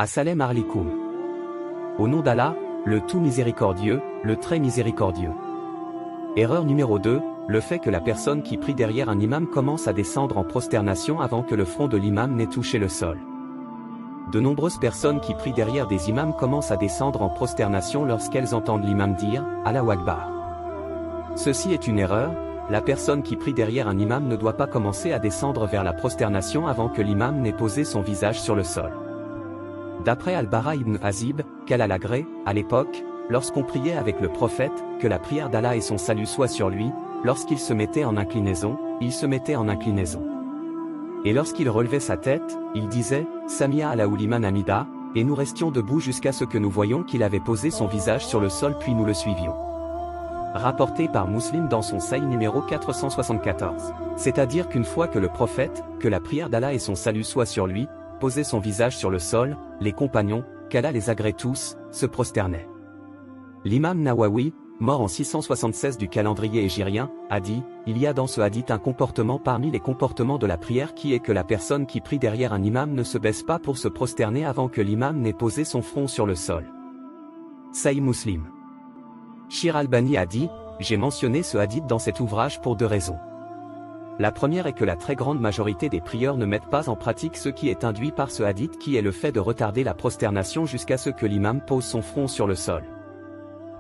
As-Salem Alaikum. Au nom d'Allah, le tout miséricordieux, le très miséricordieux. Erreur numéro 2, le fait que la personne qui prie derrière un imam commence à descendre en prosternation avant que le front de l'imam n'ait touché le sol. De nombreuses personnes qui prient derrière des imams commencent à descendre en prosternation lorsqu'elles entendent l'imam dire « Allahu Akbar ». Ceci est une erreur, la personne qui prie derrière un imam ne doit pas commencer à descendre vers la prosternation avant que l'imam n'ait posé son visage sur le sol. D'après Al-Bara ibn Azib, qu'Allah l'agrée, à l'époque, lorsqu'on priait avec le prophète, que la prière d'Allah et son salut soient sur lui, lorsqu'il se mettait en inclinaison, il se mettait en inclinaison. Et lorsqu'il relevait sa tête, il disait « Samia ala liman hamida » et nous restions debout jusqu'à ce que nous voyions qu'il avait posé son visage sur le sol puis nous le suivions. Rapporté par Muslim dans son Sahih numéro 474. C'est-à-dire qu'une fois que le prophète, que la prière d'Allah et son salut soient sur lui, posait son visage sur le sol, les compagnons, qu'Allah les agrée tous, se prosternaient. L'imam Nawawi, mort en 676 du calendrier hégirien, a dit, il y a dans ce hadith un comportement parmi les comportements de la prière qui est que la personne qui prie derrière un imam ne se baisse pas pour se prosterner avant que l'imam n'ait posé son front sur le sol. Sahih Muslim. Shir al-Bani a dit, j'ai mentionné ce hadith dans cet ouvrage pour deux raisons. La première est que la très grande majorité des prieurs ne mettent pas en pratique ce qui est induit par ce hadith qui est le fait de retarder la prosternation jusqu'à ce que l'imam pose son front sur le sol.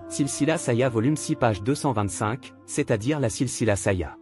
Silsila Saya volume 6 page 225, c'est-à-dire la Silsila Saya.